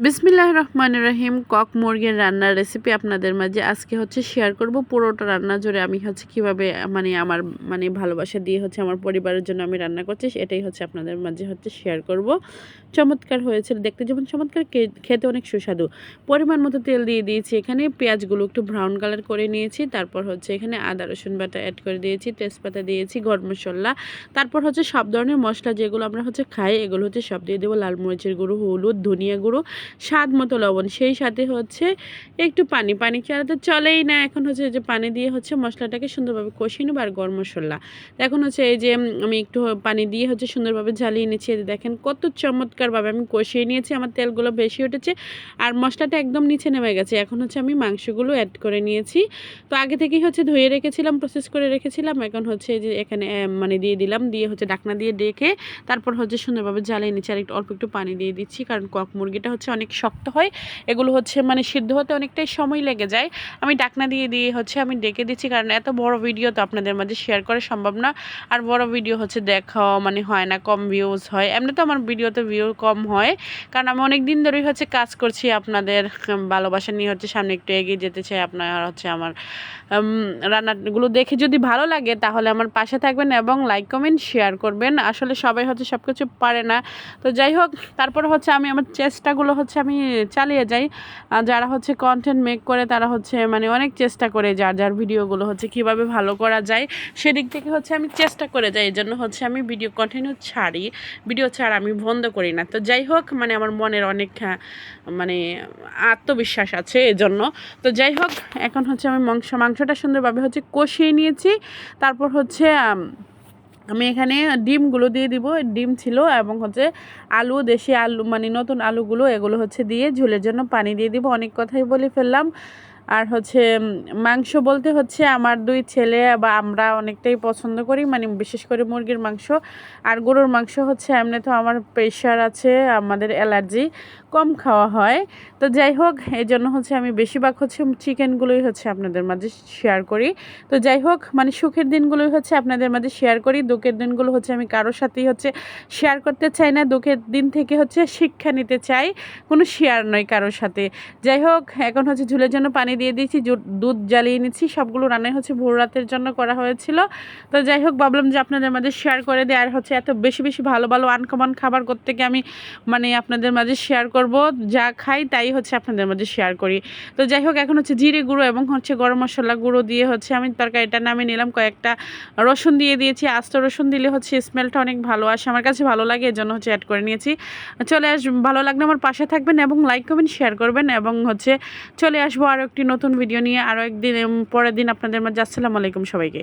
বিসমিল্লাহির রহমানির রহিম। কক মুরগির রান্নার রেসিপি আপনাদের মাঝে আজকে শেয়ার করব। পুরোটা রান্না জুড়ে আমি কিভাবে আমার ভালোবাসা দিয়ে আমার পরিবারের জন্য আমি রান্না করছি, এটাই আপনাদের মাঝে শেয়ার করব। চমৎকার হয়েছিল, দেখতে যেমন চমৎকার, খেতে অনেক সুস্বাদু। পরিমাণ মতো তেল দিয়ে দিয়েছি, এখানে পেঁয়াজগুলো একটু ব্রাউন কালার করে নিয়েছি। তারপর এখানে আদা রসুন বাটা অ্যাড করে দিয়েছি, তেজপাতা দিয়েছি, গরম মশলা, তারপর সব ধরনের মশলা যেগুলো আমরা খাই এগুলো সব দিয়ে দেবো। লাল মরিচের গুঁড়ো, হলুদ, ধনিয়া গুঁড়ো, স্বাদ মতো লবণ, সেই সাথে একটু পানি ছাড়া তো চলেই না। এখন যে পানি দিয়ে মশলাটাকে সুন্দরভাবে কষিয়ে নেবো। আর গরম মশলা এখন এই যে আমি একটু পানি দিয়ে সুন্দরভাবে জ্বালিয়ে নিচ্ছি। দেখেন কত চমৎকারভাবে আমি কষিয়ে নিয়েছি, আমার তেলগুলো বেশি উঠেছে আর মশলাটা একদম নিচে নেমে গেছে। এখন আমি মাংসগুলো অ্যাড করে নিয়েছি। তো আগে থেকেই ধুয়ে রেখেছিলাম, প্রসেস করে রেখেছিলাম। এখন যে এখানে দিয়ে দিলাম, দিয়ে ঢাকনা দিয়ে ডেকে তারপর সুন্দরভাবে জ্বালিয়ে নিচ্ছি। আর অল্প একটু পানি দিয়ে দিচ্ছি, কারণ কক মুরগিটা অনেক শক্ত হয়, এগুলো সিদ্ধ হতে অনেকটাই সময় লেগে যায়। আমি ঢাকনা দিয়ে আমি ডেকে দিচ্ছি, কারণ এত বড় ভিডিও তো আপনাদের মাঝে শেয়ার করা সম্ভব না। আর বড় ভিডিও দেখা হয় না, কম ভিউজ হয়। এমনি তো আমার ভিডিওতে ভিউ কম হয়, কারণ আমি অনেক দিন ধরেই কাজ করছি। আপনাদের ভালোবাসা নিয়ে সামনে একটু এগিয়ে যেতে চাই। আপনার আমার রান্নাগুলো দেখে যদি ভালো লাগে তাহলে আমার পাশে থাকবেন এবং লাইক কমেন্ট শেয়ার করবেন। আসলে সবাই সব কিছু পারে না, তো যাই হোক, তারপর আমি আমার চেষ্টাগুলো আমি চালিয়ে যাই। যারা কন্টেন্ট মেক করে তারা অনেক চেষ্টা করে, যার ভিডিওগুলো কীভাবে ভালো করা যায় সেদিক থেকে আমি চেষ্টা করে যাই। এই জন্য আমি ভিডিও কন্টিনিউ ছাড়ি, ভিডিও ছাড়া আমি বন্ধ করি না। তো যাই হোক, আমার মনের অনেক আত্মবিশ্বাস আছে এজন্য। তো যাই হোক, এখন আমি মাংসটা সুন্দরভাবে কষিয়ে নিয়েছি। তারপর আমি এখানে ডিমগুলো দিয়ে দিব। ডিম ছিল এবং আলু, দেশি আলু নতুন আলুগুলো, এগুলো দিয়ে ঝোলের জন্য পানি দিয়ে দিব। অনেক কথাই বলে ফেললাম। আর মাংস বলতে আমার দুই ছেলে বা আমরা অনেকটাই পছন্দ করি, বিশেষ করে মুরগির মাংস। আর গরুর মাংস এমনি তো আমার প্রেশার আছে, আমাদের অ্যালার্জি, কম খাওয়া হয়। তো যাই হোক, এই জন্য আমি বেশিরভাগ চিকেনগুলোই আপনাদের মাঝে শেয়ার করি। তো যাই হোক, সুখের দিনগুলোই আপনাদের মাঝে শেয়ার করি। দুঃখের দিনগুলো আমি কারোর সাথেই শেয়ার করতে চাই না। দুঃখের দিন থেকে শিক্ষা নিতে চাই, কোনো শেয়ার নয় কারোর সাথে। যাই হোক, এখন ঝুলের জন্য পানি দিয়ে দিয়েছি, দুধ জ্বালিয়ে নিচ্ছি। সবগুলো রান্নাই ভোর রাতের জন্য করা হয়েছিল। তো যাই হোক, ভাবলাম যে আপনাদের মাঝে শেয়ার করে দিই। আর এত বেশি বেশি ভালো ভালো আনকমন খাবার করতে গিয়ে আমি আপনাদের মাঝে শেয়ার করব। যা খাই তাই আপনাদের মাঝে শেয়ার করি। তো যাই হোক, এখন জিরে গুঁড়ো এবং গরম মশলা গুঁড়ো দিয়ে আমি তরকারিটা নামিয়ে নিলাম। কয়েকটা রসুন দিয়ে দিয়েছি, আস্ত রসুন দিলে স্মেলটা অনেক ভালো আসে, আমার কাছে ভালো লাগে, এর জন্য অ্যাড করে নিয়েছি। ভালো লাগলে আমার পাশে থাকবেন এবং লাইক কমেন্ট শেয়ার করবেন। এবং চলে আসবো আরও একটি নতুন ভিডিও নিয়ে, আরও একদিন পরের দিন আপনাদের মাঝে। আসসালামু আলাইকুম সবাইকে।